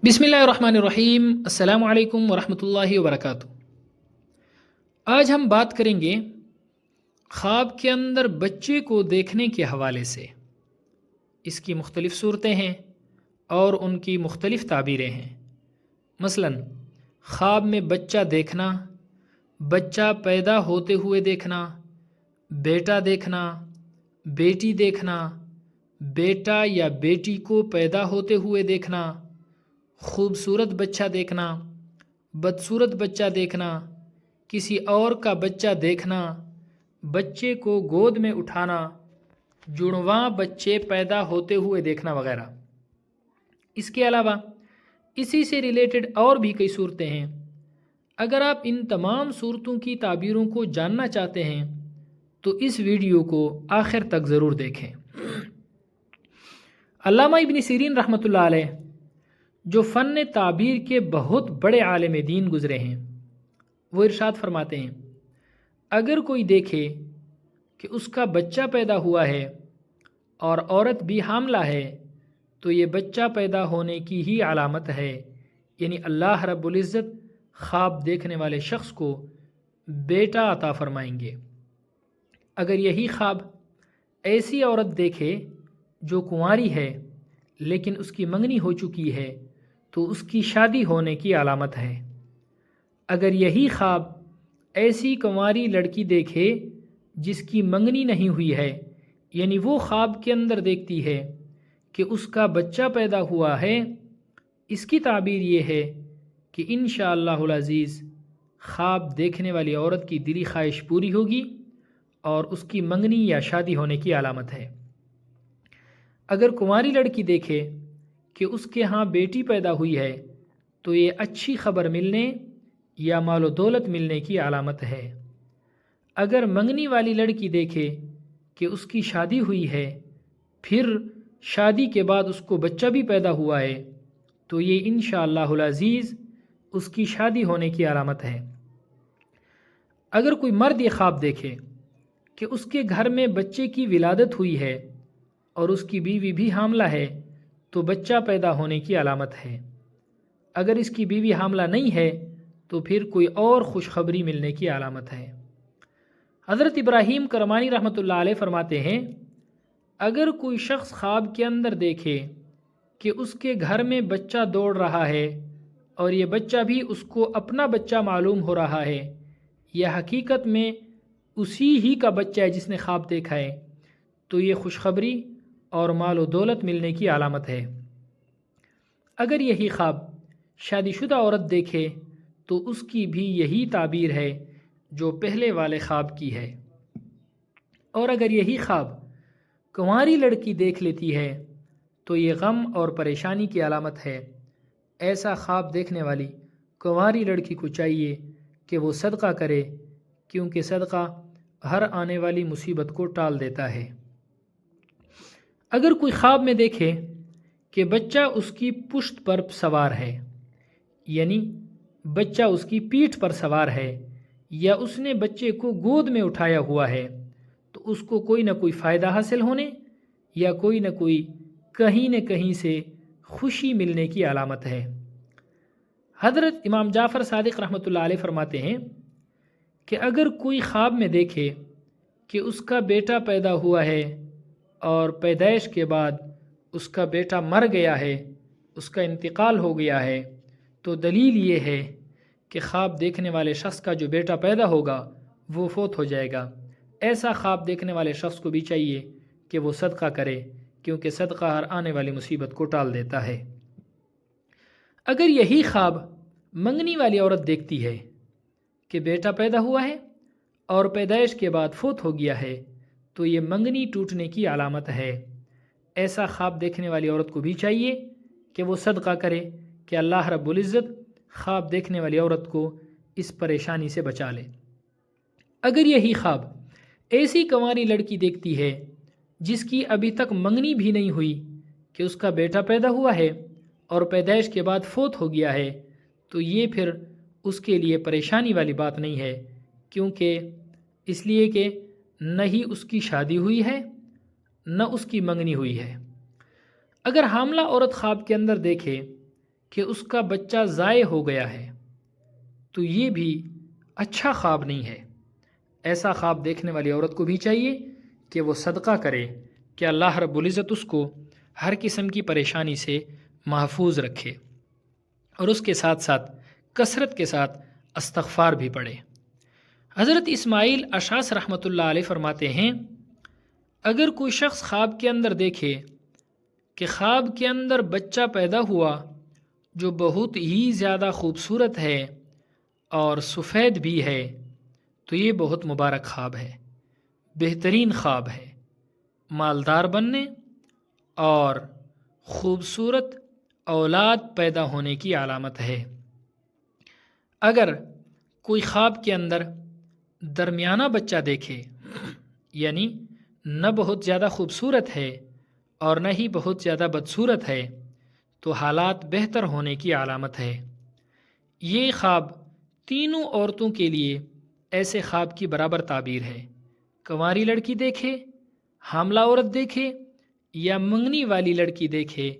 बिस्मिल्लाहिर्रहमानिर्रहीम। अस्सलामु अलैकुम वरहमतुल्लाहि वबरकातुहू। आज हम बात करेंगे ख्वाब के अंदर बच्चे को देखने के हवाले से। इसकी मुख्तलिफ़ सूरतें हैं और उनकी मुख्तलिफ़ ताबीरें हैं। मसलन ख्वाब में बच्चा देखना, बच्चा पैदा होते हुए देखना, बेटा देखना, बेटी देखना, बेटा या बेटी को पैदा होते हुए देखना, खूबसूरत बच्चा देखना, बदसूरत बच्चा देखना, किसी और का बच्चा देखना, बच्चे को गोद में उठाना, जुड़वां बच्चे पैदा होते हुए देखना वगैरह। इसके अलावा इसी से रिलेटेड और भी कई सूरतें हैं। अगर आप इन तमाम सूरतों की ताबीरों को जानना चाहते हैं तो इस वीडियो को आखिर तक ज़रूर देखें। अल्लामा इब्न सीरीन रहमतुल्लाह अलैह जो फ़न ताबीर के बहुत बड़े आलिम दीन गुज़रे हैं, वो इरशाद फरमाते हैं, अगर कोई देखे कि उसका बच्चा पैदा हुआ है और औरत भी हामला है तो ये बच्चा पैदा होने की ही अलामत है, यानी अल्लाह रब्बुल इज़्ज़त ख्वाब देखने वाले शख्स को बेटा अता फरमाएंगे। अगर यही ख्वाब ऐसी औरत देखे जो कुंवारी है लेकिन उसकी मंगनी हो चुकी है तो उसकी शादी होने की अलामत है। अगर यही ख्वाब ऐसी कुंवारी लड़की देखे जिसकी मंगनी नहीं हुई है, यानी वो ख्वाब के अंदर देखती है कि उसका बच्चा पैदा हुआ है, इसकी ताबीर ये है कि इंशाअल्लाहुल अज़ीज़ ख्वाब देखने वाली औरत की दिली ख्वाहिश पूरी होगी और उसकी मंगनी या शादी होने की अलामत है। अगर कुंवारी लड़की देखे कि उसके यहाँ बेटी पैदा हुई है तो ये अच्छी खबर मिलने या मालो दौलत मिलने की अलामत है। अगर मंगनी वाली लड़की देखे कि उसकी शादी हुई है, फिर शादी के बाद उसको बच्चा भी पैदा हुआ है, तो ये इंशाअल्लाहुल अज़ीज़ उसकी शादी होने की अलामत है। अगर कोई मर्द ये ख्वाब देखे कि उसके घर में बच्चे की विलादत हुई है और उसकी बीवी भी हामला है तो बच्चा पैदा होने की अलामत है। अगर इसकी बीवी हामला नहीं है तो फिर कोई और खुशखबरी मिलने की अलामत है। हज़रत इब्राहीम करमानी रहमतुल्लाह अलैह फरमाते हैं, अगर कोई शख्स ख्वाब के अंदर देखे कि उसके घर में बच्चा दौड़ रहा है और ये बच्चा भी उसको अपना बच्चा मालूम हो रहा है या हकीकत में उसी ही का बच्चा है जिसने ख्वाब देखा है, तो ये खुशखबरी और मालो दौलत मिलने की अलामत है। अगर यही ख्वाब शादीशुदा औरत देखे तो उसकी भी यही ताबीर है जो पहले वाले ख्वाब की है। और अगर यही ख्वाब कुंवारी लड़की देख लेती है तो ये गम और परेशानी की अलामत है। ऐसा ख्वाब देखने वाली कुंवारी लड़की को चाहिए कि वो सदका करे, क्योंकि सदका हर आने वाली मुसीबत को टाल देता है। अगर कोई ख्वाब में देखे कि बच्चा उसकी पुश्त पर सवार है, यानी बच्चा उसकी पीठ पर सवार है या उसने बच्चे को गोद में उठाया हुआ है, तो उसको कोई ना कोई फ़ायदा हासिल होने या कोई ना कोई कहीं न कहीं से खुशी मिलने की अलामत है। हज़रत इमाम जाफ़र सादिक़ रहमतुल्लाह अलैह फरमाते हैं कि अगर कोई ख्वाब में देखे कि उसका बेटा पैदा हुआ है और पैदाइश के बाद उसका बेटा मर गया है, उसका इंतकाल हो गया है, तो दलील ये है कि ख्वाब देखने वाले शख्स का जो बेटा पैदा होगा वो फौत हो जाएगा। ऐसा ख्वाब देखने वाले शख्स को भी चाहिए कि वो सदका करे, क्योंकि सदका हर आने वाली मुसीबत को टाल देता है। अगर यही ख्वाब मंगनी वाली औरत देखती है कि बेटा पैदा हुआ है और पैदाइश के बाद फौत हो गया है, तो ये मंगनी टूटने की अलामत है। ऐसा ख्वाब देखने वाली औरत को भी चाहिए कि वो सदका करे कि अल्लाह रब्बुल इज़्ज़त ख्वाब देखने वाली औरत को इस परेशानी से बचा ले। अगर यही ख्वाब ऐसी कुंवारी लड़की देखती है जिसकी अभी तक मंगनी भी नहीं हुई कि उसका बेटा पैदा हुआ है और पैदाइश के बाद फौत हो गया है, तो ये फिर उसके लिए परेशानी वाली बात नहीं है, क्योंकि इसलिए कि न ही उसकी शादी हुई है न उसकी मंगनी हुई है। अगर हामला औरत ख्वाब के अंदर देखे کہ اس کا بچہ ضائع ہو گیا ہے تو یہ بھی اچھا خواب نہیں ہے۔ ایسا خواب دیکھنے والی عورت کو بھی چاہیے کہ وہ صدقہ کرے کہ اللہ رب العزت اس کو ہر قسم کی پریشانی سے محفوظ رکھے، اور اس کے ساتھ ساتھ کثرت کے ساتھ استغفار بھی پڑھے۔ حضرت اسماعیل اشعث رحمۃ اللہ علیہ فرماتے ہیں، اگر کوئی شخص خواب کے اندر دیکھے کہ خواب کے اندر بچہ پیدا ہوا جو بہت ہی زیادہ خوبصورت ہے اور سفید بھی ہے، تو یہ بہت مبارک خواب ہے، بہترین خواب ہے، مالدار بننے اور خوبصورت اولاد پیدا ہونے کی علامت ہے۔ اگر کوئی خواب کے اندر درمیانہ بچہ دیکھے، یعنی نہ بہت زیادہ خوبصورت ہے اور نہ ہی بہت زیادہ بدصورت ہے، تو حالات بہتر ہونے کی علامت ہے۔ یہ خواب تینوں عورتوں کے لیے ایسے خواب کی برابر تعبیر ہے۔ کنواری لڑکی دیکھے، حاملہ عورت دیکھے یا منگنی والی لڑکی دیکھے،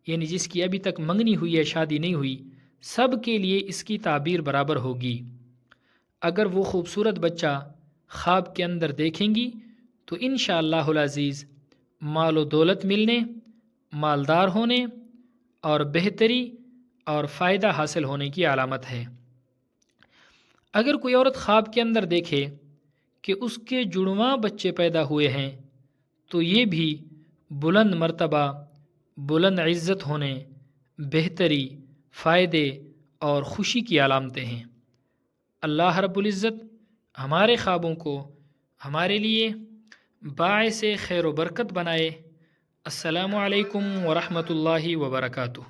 یعنی جس کی ابھی تک منگنی ہوئی ہے، شادی نہیں ہوئی، سب کے لیے اس کی تعبیر برابر ہوگی۔ اگر وہ خوبصورت بچہ خواب کے اندر دیکھیں گی تو انشاءاللہ العزیز مال و دولت ملنے، مالدار ہونے اور بہتری اور فائدہ حاصل ہونے کی علامت ہے۔ اگر کوئی عورت خواب کے اندر دیکھے کہ اس کے جڑواں بچے پیدا ہوئے ہیں تو یہ بھی بلند مرتبہ، بلند عزت ہونے، بہتری، فائدے اور خوشی کی علامتیں ہیں۔ اللہ رب العزت ہمارے خوابوں کو ہمارے لیے باعث خیر و برکت بنائے۔ السلام علیکم ورحمۃ اللہ وبرکاتہ۔